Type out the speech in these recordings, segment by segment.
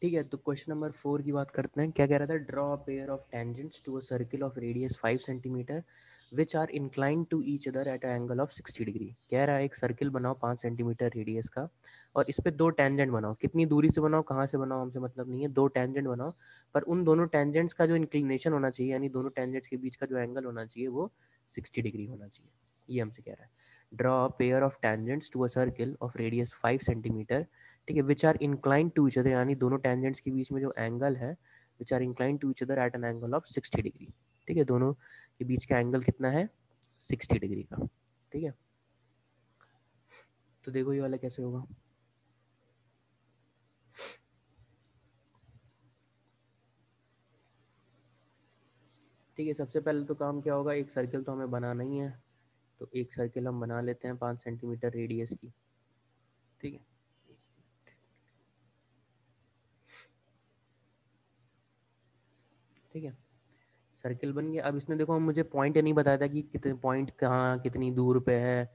ठीक है, तो क्वेश्चन नंबर 4 की बात करते हैं। क्या कह रहा था? Draw a pair of tangents to a circle of radius 5 centimetre which are inclined to each other at a angle of 60 degree. कह रहा है एक सर्किल बनाओ 5 सेंटीमीटर रेडियस का और इस पे दो टेंजेंट बनाओ। कितनी दूरी से बनाओ, कहाँ से बनाओ, हमसे मतलब नहीं है। दो टेंजेंट बनाओ, पर उन दोनों टेंजेंट्स का जो इंक्लिनेशन होना चाहिए, यानी दोनों टेंजेंट्स के बीच का जो एंगल होना चाहिए वो 60 डिग्री होना चाहिए। ये हमसे कह रहा है। Draw a pair of tangents to a circle of radius 5 centimetre, ठीक है, which are inclined to each other, यानी दोनों टेंजेंट्स के बीच में जो एंगल है, which are inclined to each other at an angle of 60 degree. ठीक है, दोनों के बीच का एंगल कितना है? 60 डिग्री का। ठीक है, तो देखो ये वाला कैसे होगा। ठीक है, सबसे पहले तो काम क्या होगा, एक सर्किल तो हमें बनाना ही है, तो एक सर्किल हम बना लेते हैं 5 सेंटीमीटर रेडियस की। ठीक है, ठीक है, सर्किल बन गया। अब इसने देखो मुझे पॉइंट नहीं बताया था कि कितने पॉइंट कहाँ कितनी दूर पे है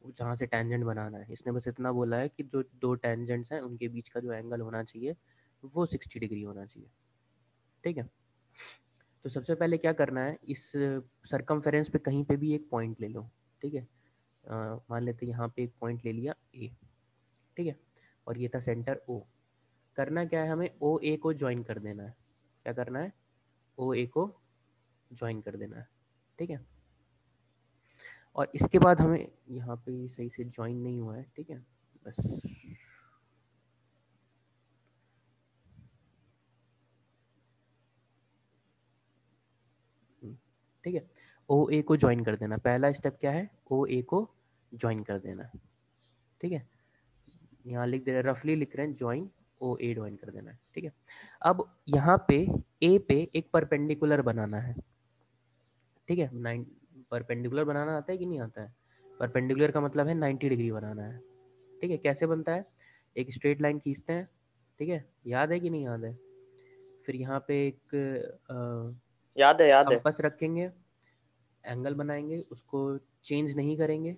जहाँ से टेंजेंट बनाना है। इसने बस इतना बोला है कि जो दो टेंजेंट्स हैं उनके बीच का जो एंगल होना चाहिए वो 60 डिग्री होना चाहिए। ठीक है, तो सबसे पहले क्या करना है, इस सरकमफेरेंस पे कहीं पे भी एक पॉइंट ले लो। ठीक है, मान लेते हैं यहाँ पे एक पॉइंट ले लिया ए। ठीक है, और ये था सेंटर ओ। करना क्या है, हमें ओ ए को ज्वाइन कर देना है। क्या करना है? ओ ए को ज्वाइन कर देना है। ठीक है, और इसके बाद हमें यहाँ पे सही से ज्वाइन नहीं हुआ है। ठीक है, बस ठीक है, ओ ए को ज्वाइन कर देना। पहला स्टेप क्या है? ओ ए को ज्वाइन कर देना। ठीक है, यहाँ लिख दे रहे, रफली लिख रहे हैं ज्वाइन, ओ ए ज्वाइन कर देना है। ठीक है, अब यहाँ पे ए पे एक परपेंडिकुलर बनाना है। ठीक है, 9 परपेंडिकुलर बनाना आता है कि नहीं आता है? परपेंडिकुलर का मतलब है 90 डिग्री बनाना है। ठीक है, कैसे बनता है? एक स्ट्रेट लाइन खींचते हैं। ठीक है, याद है कि नहीं याद है? फिर यहाँ पे एक याद है, याद है। कंपास रखेंगे, एंगल बनाएंगे, उसको चेंज नहीं करेंगे।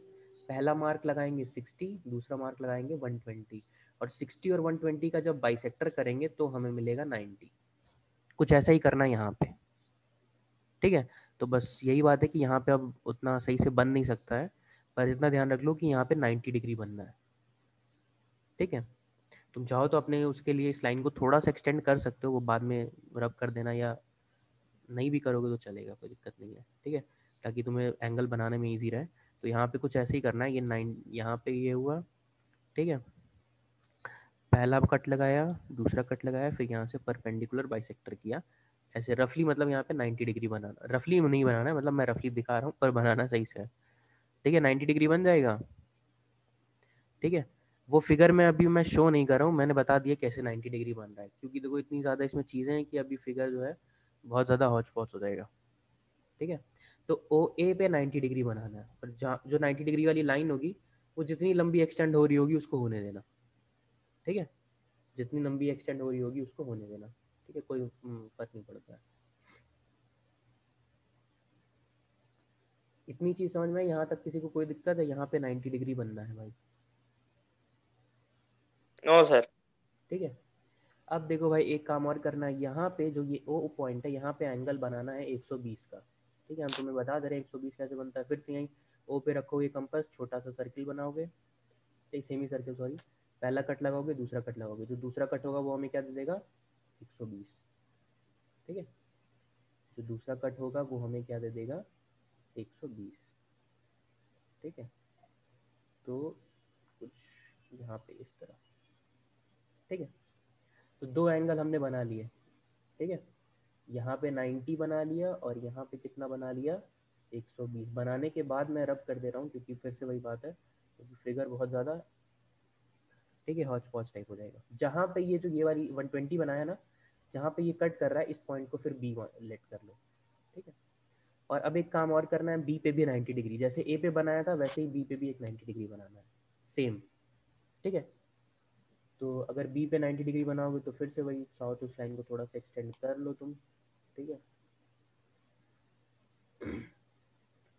पहला मार्क लगाएंगे 60, दूसरा मार्क लगाएंगे 120, और 60 और 120 का जब बाइसेक्टर करेंगे तो हमें मिलेगा 90। कुछ ऐसा ही करना है यहाँ पे। ठीक है, तो बस यही बात है कि यहाँ पे अब उतना सही से बन नहीं सकता है, पर इतना ध्यान रख लो कि यहाँ पे 90 डिग्री बनना है। ठीक है, तुम चाहो तो अपने उसके लिए इस लाइन को थोड़ा सा एक्सटेंड कर सकते हो, वो बाद में रब कर देना, या नहीं भी करोगे तो चलेगा, कोई दिक्कत नहीं है। ठीक है, ताकि तुम्हें एंगल बनाने में ईजी रहे। तो यहाँ पे कुछ ऐसे ही करना है। ये 9 यहाँ पे ये हुआ। ठीक है, पहला कट लगाया, दूसरा कट लगाया, फिर यहाँ से परपेंडिकुलर बाइसेक्टर किया। ऐसे रफली, मतलब यहाँ पे 90 डिग्री बनाना, रफली नहीं बनाना है, मतलब मैं रफली दिखा रहा हूँ पर बनाना सही से है। ठीक है, 90 डिग्री बन जाएगा। ठीक है, वो फिगर में अभी मैं शो नहीं कर रहा हूँ, मैंने बता दिया कैसे 90 डिग्री बन रहा है, क्योंकि देखो इतनी ज़्यादा इसमें चीज़ें हैं कि अभी फिगर जो है बहुत ज़्यादा हौच पौच हो जाएगा। ठीक है, तो ओ ए पे 90 डिग्री बनाना है, और जहाँ जो 90 डिग्री वाली लाइन होगी वो जितनी लंबी एक्सटेंड हो रही होगी उसको होने देना। ठीक है, जितनी लंबी एक्सटेंड हो रही होगी उसको होने देना। ठीक है, कोई फर्क नहीं पड़ता है। इतनी चीज़ समझ में, यहाँ तक किसी को कोई दिक्कत है? यहाँ पे 90 डिग्री बनना है भाई। No sir. ठीक है, अब देखो भाई एक काम और करना है। यहाँ पे जो ये ओ पॉइंट है, यहाँ पे एंगल बनाना है 120 का। ठीक है, हम तुम्हें बता दे रहे हैं 120 कैसे बनता है। फिर से यहीं ओ पे रखोगे कंपास, छोटा सा सर्किल बनाओगे, एक सेमी सर्किल सॉरी। पहला कट लगाओगे, दूसरा कट लगाओगे, जो दूसरा कट होगा वो हमें क्या दे देगा? 120। ठीक है, जो दूसरा कट होगा वो हमें क्या दे देगा? 120। ठीक है, तो कुछ यहाँ पे इस तरह। ठीक है, तो दो एंगल हमने बना लिए। ठीक है, यहाँ पे 90 बना लिया और यहाँ पे कितना बना लिया? 120। बनाने के बाद मैं रब कर दे रहा हूँ क्योंकि फिर से वही बात है, क्योंकि फिगर बहुत ज़्यादा, ठीक है, हौच पौच टाइप हो जाएगा। जहाँ पे ये जो ये वाली 120 बनाया ना, जहाँ पे ये कट कर रहा है इस पॉइंट को फिर बी लेट कर लो। ठीक है, और अब एक काम और करना है, बी पे भी 90 डिग्री, जैसे ए पे बनाया था वैसे ही बी पे भी एक 90 डिग्री बनाना है, सेम। ठीक है, तो अगर बी पे 90 डिग्री बनाओगे तो फिर से वही, चाहो तो उस लाइन को थोड़ा सा एक्सटेंड कर लो तुम। ठीक है,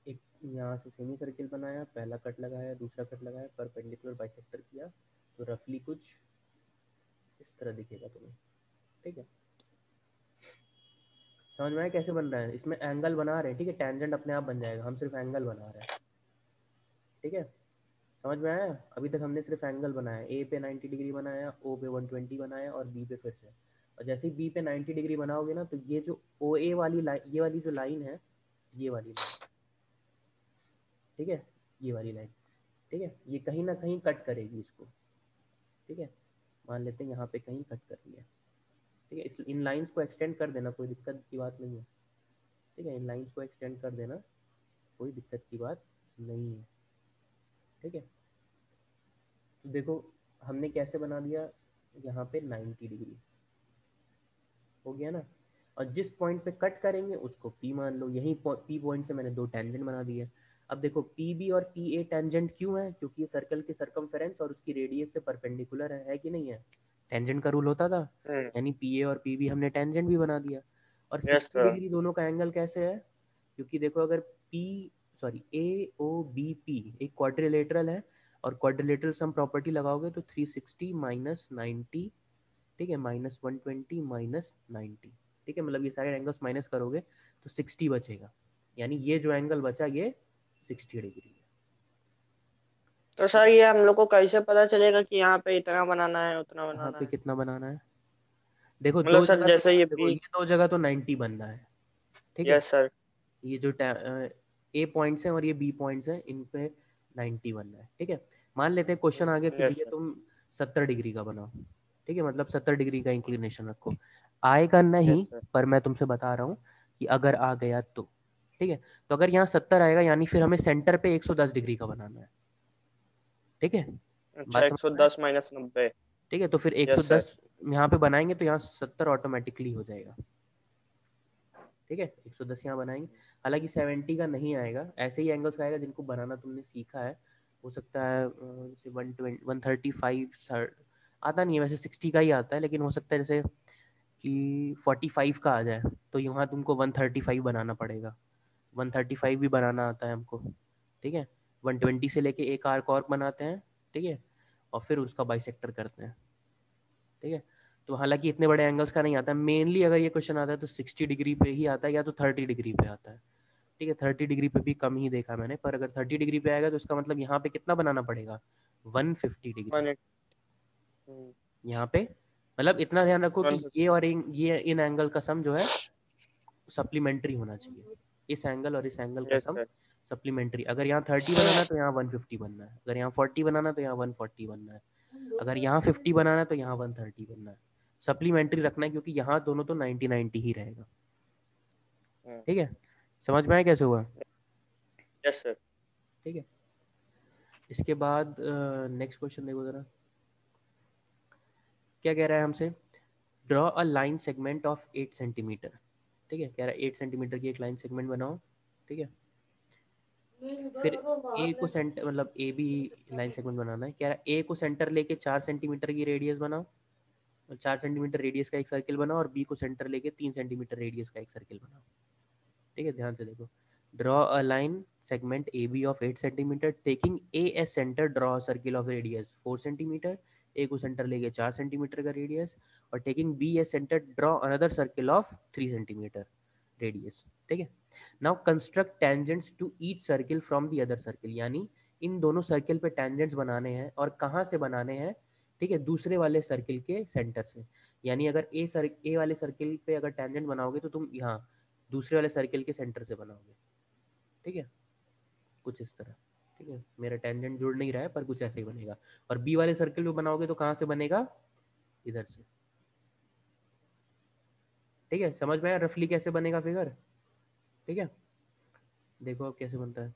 एक यहाँ से सेमी सर्किल बनाया, पहला कट लगाया, दूसरा कट लगाया, परपेंडिकुलर बाइसेक्टर किया, तो रफली कुछ इस तरह दिखेगा तुम्हें। ठीक है, समझ में आया कैसे बन रहा है? इसमें एंगल बना रहे हैं, ठीक है, टेंजेंट अपने आप बन जाएगा, हम सिर्फ एंगल बना रहे हैं। ठीक है, समझ में आया? अभी तक हमने सिर्फ एंगल बनाया, ए पे 90 डिग्री बनाया, ओ पे 120 बनाया और बी पे फिर से। और जैसे ही बी पे 90 डिग्री बनाओगे ना, तो ये जो ओ ए वाली लाइन, ये वाली जो लाइन है, ये वाली लाइन, ठीक है, ये वाली लाइन, ठीक है, ये कहीं ना कहीं कट करेगी इसको। ठीक है, मान लेते हैं यहाँ पे कहीं कट कर रही है। ठीक है, इस इन लाइंस को एक्सटेंड कर देना, कोई दिक्कत की बात नहीं है। ठीक है, इन लाइंस को एक्सटेंड कर देना, कोई दिक्कत की बात नहीं है। ठीक है, तो देखो हमने कैसे बना दिया, यहाँ पे 90 डिग्री हो गया ना। और जिस पॉइंट पे कट करेंगे उसको P मान लो, यही P पॉइंट से मैंने दो टेंजेंट बना दिए। अब देखो PB और PA टेंजेंट क्यों है? क्योंकि ये सर्कल के सरकमफेरेंस और उसकी रेडियस से परपेंडिकुलर है कि नहीं है? टेंजेंट का रूल होता था, यानी PA और PB हमने टेंजेंट भी बना दिया। और यस 60 सर। डिग्री दोनों का एंगल कैसे है? क्योंकि देखो अगर AOBP एक क्वाड्रिलेटरल है, और क्वाड्रिलेटरल सम प्रॉपर्टी लगाओगे तो 360 माइनस 90, ठीक है, माइनस 120 माइनस 90, ठीक है, मतलब ये सारे एंगल्स माइनस करोगे तो 60 बचेगा, यानी ये जो एंगल बचा ये 60 डिग्री है। तो ठीक सर है, ये हम लोग को कैसे पता चलेगा कि यहाँ पे इतना बनाना है उतना यहाँ बनाना पे है? कितना बनाना है? देखो मतलब दो सर जगह तो, जैसे ये देखो बी। ये दो जगह तो 90 बनना है। ठीक है, यस सर। ये जो ए पॉइंट्स हैं और ये बी पॉइंट्स हैं, इन पे 90 बनना है। ठीक है, मान लेते हैं क्वेश्चन आ गया कि यस भैया सर। तुम 70 डिग्री का बनाओ। ठीक है, मतलब 70 डिग्री का इंक्लिनेशन रखो, आएगा नहीं, यस सर। पर मैं तुमसे बता रहा हूँ कि अगर आ गया तो। ठीक है, तो अगर यहाँ 70 आएगा यानी फिर हमें सेंटर पे 110 डिग्री का बनाना है। एक है, अच्छा बात समझ में आया? 110 माइनस 90। ठीक है, तो फिर यस सर। 110 यहाँ पे बनाएंगे तो यहाँ 70 ऑटोमेटिकली हो जाएगा। ठीक है, 110 यहाँ बनाएंगे, हालांकि 70 का नहीं आएगा, ऐसे ही एंगल्स का आएगा जिनको बनाना तुमने सीखा है। हो सकता है जैसे 135 आता नहीं है वैसे, 60 का ही आता है, लेकिन हो सकता है जैसे कि 45 का आ जाए, तो यहाँ तुमको 135 बनाना पड़ेगा। 135 भी बनाना आता है हमको। ठीक है, 120 से लेके एक आर्क और बनाते हैं। ठीक है, और फिर उसका बाइसेक्टर करते हैं। ठीक है, तो हालांकि इतने बड़े एंगल्स का नहीं आता, मेनली अगर ये क्वेश्चन आता है तो 60 डिग्री पे ही आता है, या तो 30 डिग्री पे आता है। ठीक है, 30 डिग्री पे भी कम ही देखा मैंने, पर अगर 30 डिग्री पे आएगा तो इसका मतलब यहाँ पे कितना बनाना पड़ेगा? 150 डिग्री 1 यहाँ पे। मतलब इतना ध्यान रखो कि 150। ये और ये इन एंगल का सम जो है सप्लीमेंट्री होना चाहिए, इस एंगल और इस एंगल का यस सम सर। सप्लीमेंट्री। अगर यहाँ 30 बनाना है तो यहाँ 150 बनना है, अगर यहाँ 40 बनाना है तो यहाँ 140 बनना है, अगर यहाँ 50 बनाना है तो यहाँ 130 बनना है। सप्लीमेंट्री रखना है क्योंकि यहाँ दोनों तो 90-90 ही रहेगा। ठीक है, समझ में आया कैसे हुआ? Yes sir. ठीक है, इसके बाद नेक्स्ट क्वेश्चन देखो ज़रा, क्या कह रहा है हमसे? Draw a line segment of 8 centimetre. ठीक है, कह रहा है 8 सेंटीमीटर की एक लाइन सेगमेंट बनाओ। ठीक है, फिर ए को सेंटर, मतलब ए बी लाइन सेगमेंट बनाना है, कह रहा है ए को सेंटर लेके 4 सेंटीमीटर की रेडियस बनाओ, और 4 सेंटीमीटर रेडियस का एक सर्किल बनाओ, और बी को सेंटर लेके 3 सेंटीमीटर रेडियस का एक सर्किल बनाओ। ठीक है, ध्यान से देखो, draw a line segment A B of 8 centimetre, taking A as centre, draw circle of radius 4 centimetre, A को सेंटर लेके 4 सेंटीमीटर का रेडियस, और taking B as centre, draw another circle of 3 centimetre radius. ठीक है, now construct tangents to each circle from the other circle, यानी इन दोनों circle पे टेंजेंट्स बनाने हैं, और कहाँ से बनाने हैं? ठीक है, दूसरे वाले सर्किल के सेंटर से। यानी अगर ए वाले सर्किल पे अगर टेंजेंट बनाओगे तो तुम यहाँ दूसरे वाले सर्किल के सेंटर से बनाओगे। ठीक है, कुछ इस तरह। ठीक है, मेरा टेंजेंट जुड़ नहीं रहा है पर कुछ ऐसे ही बनेगा। और बी वाले सर्किल में बनाओगे तो कहाँ से बनेगा? इधर से। ठीक है, समझ में आया रफली कैसे बनेगा फिगर? ठीक है, देखो अब कैसे बनता है।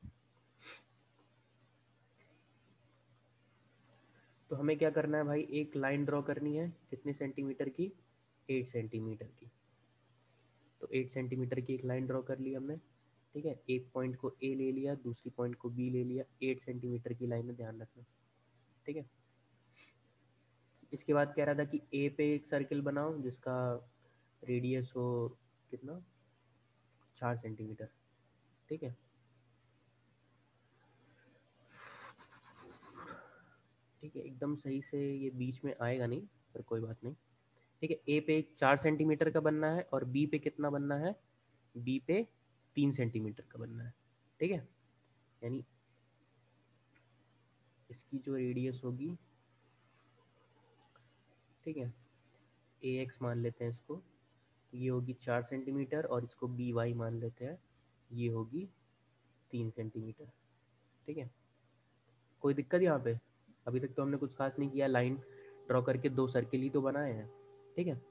तो हमें क्या करना है भाई, एक लाइन ड्रॉ करनी है, कितने सेंटीमीटर की? 8 सेंटीमीटर की। तो 8 सेंटीमीटर की एक लाइन ड्रॉ कर ली हमने। ठीक है, एक पॉइंट को ए ले लिया, दूसरी पॉइंट को बी ले लिया, 8 सेंटीमीटर की लाइन में, ध्यान रखना। ठीक है, इसके बाद कह रहा था कि ए पे एक सर्किल बनाओ जिसका रेडियस हो कितना? 4 सेंटीमीटर। ठीक है, ठीक है, एकदम सही से ये बीच में आएगा नहीं, पर कोई बात नहीं। ठीक है, ए पे 4 सेंटीमीटर का बनना है और बी पे कितना बनना है, बी पे 3 सेंटीमीटर का बनना है। ठीक है, यानी इसकी जो रेडियस होगी, ठीक है, ए एक्स मान लेते हैं इसको, ये होगी 4 सेंटीमीटर और इसको बी वाई मान लेते हैं, ये होगी 3 सेंटीमीटर। ठीक है, कोई दिक्कत यहाँ पे? अभी तक तो हमने कुछ खास नहीं किया, लाइन ड्रॉ करके 2 सर्किल ही तो बनाए हैं। ठीक है,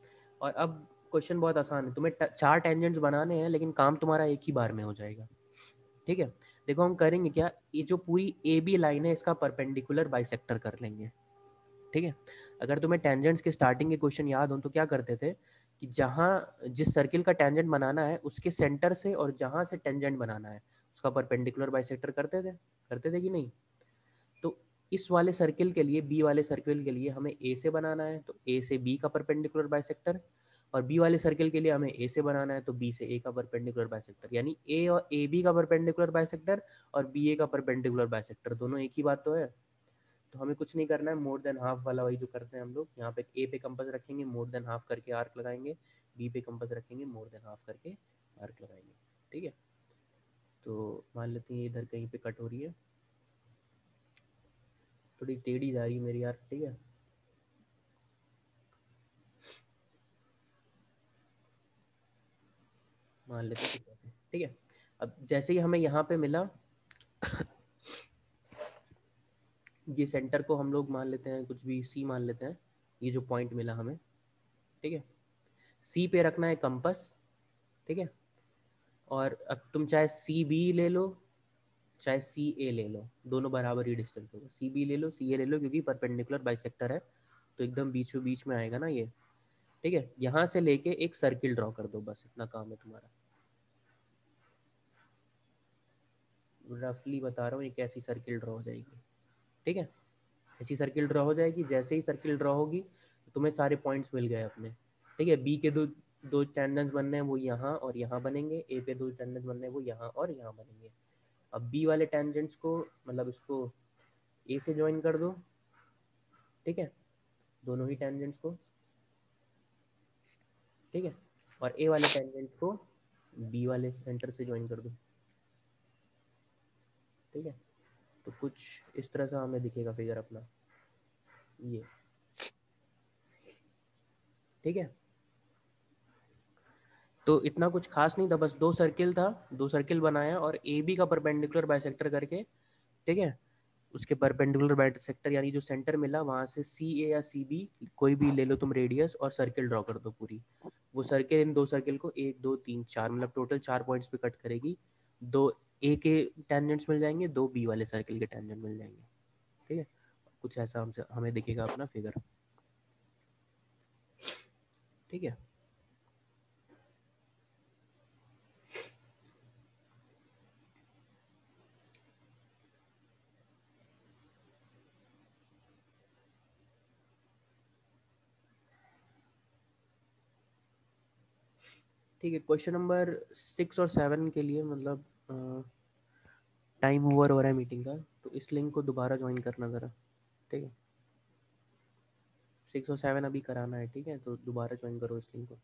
और अब क्वेश्चन बहुत आसान है, तुम्हें 4 टेंजेंट्स बनाने हैं लेकिन काम तुम्हारा एक ही बार में हो जाएगा। ठीक है, देखो हम करेंगे क्या, ये जो पूरी ए बी लाइन है इसका परपेंडिकुलर बाइसेक्टर कर लेंगे। ठीक है, अगर तुम्हें टेंजेंट्स के स्टार्टिंग के क्वेश्चन याद हो तो क्या करते थे कि जहाँ जिस सर्किल का टेंजेंट बनाना है उसके सेंटर से और जहाँ से टेंजेंट बनाना है उसका परपेंडिकुलर बाइसेक्टर करते थे कि नहीं? तो इस वाले सर्किल के लिए, बी वाले सर्किल के लिए हमें ए से बनाना है तो ए से बी का परपेंडिकुलर बाइसेक्टर, और बी वाले सर्किल के लिए हमें ए से बनाना है तो बी से ए का परपेंडिकुलर बाइसेक्टर, यानी ए और ए बी का परपेंडिकुलर बाइसेक्टर और बी ए का परपेंडिकुलर बाइसेक्टर, दोनों एक ही बात तो है। तो हमें कुछ नहीं करना है, मोर देन हाफ वाला वही जो करते हैं हम लोग, यहाँ पे ए पे कंपास रखेंगे, मोर देन हाफ करके आर्क लगाएंगे, बी पे कंपास रखेंगे, मोर देन हाफ करके आर्क लगाएंगे। ठीक है, तो मान लेते हैं इधर कहीं पे कट हो रही है, थोड़ी टेढ़ी जा रही है मेरी आर्क। ठीक है, मान लेते कुछ ऐसे। ठीक है, अब जैसे ही हमें यहाँ पे मिला, ये सेंटर को हम लोग मान लेते हैं कुछ भी सी मान लेते हैं, ये जो पॉइंट मिला हमें, ठीक है, सी पे रखना है कंपास। ठीक है, और अब तुम चाहे सी बी ले लो चाहे सी ए ले लो, दोनों बराबर ही डिस्टेंस होगा, सी बी ले लो सी ए ले लो, क्योंकि परपेंडिकुलर बाइसेक्टर है तो एकदम बीचों बीच में आएगा ना ये। ठीक है, यहाँ से लेके एक सर्किल ड्रॉ कर दो, बस इतना काम है तुम्हारा। रफली बता रहा हूँ एक ऐसी सर्किल ड्रॉ हो जाएगी। ठीक है, ऐसी सर्किल ड्रॉ हो जाएगी, जैसे ही सर्किल ड्रॉ होगी तुम्हें सारे पॉइंट्स मिल गए अपने। ठीक है, बी के दो दो टेंडेंस बनने हैं वो यहाँ और यहाँ बनेंगे, ए पे दो टेंडेंस बनने हैं वो यहाँ और यहाँ बनेंगे। अब बी वाले टेंजेंट्स को, मतलब इसको ए से ज्वाइन कर दो। ठीक है, दोनों ही टेंजेंट्स को। ठीक है, और ए वाले टेंजेंट्स को बी वाले सेंटर से ज्वाइन कर दो। ठीक है, तो कुछ इस तरह से हमें दिखेगा फिगर अपना ये। ठीक है, तो इतना कुछ खास नहीं था, बस 2 सर्किल था, 2 सर्किल बनाया और ए बी का परपेंडिकुलर बाइसेक्टर करके। ठीक है, उसके परपेंडिकुलर बाइसेक्टर यानी जो सेंटर मिला वहां से सी ए या सी बी कोई भी ले लो तुम रेडियस और सर्किल ड्रॉ कर दो पूरी। वो सर्किल इन 2 सर्किल को 1 2 3 4 मतलब टोटल 4 पॉइंट्स पे कट करेगी। 2 ए के टेंजेंट्स मिल जाएंगे, 2 बी वाले सर्किल के टेंजेंट मिल जाएंगे। ठीक है, कुछ ऐसा हमसे हमें दिखेगा अपना फिगर। ठीक है, ठीक है, क्वेश्चन नंबर 6 और 7 के लिए मतलब टाइम ओवर हो रहा है मीटिंग का, तो इस लिंक को दोबारा ज्वाइन करना ज़रा। ठीक है, 6 और 7 अभी कराना है, ठीक है, तो दोबारा ज्वाइन करो इस लिंक को।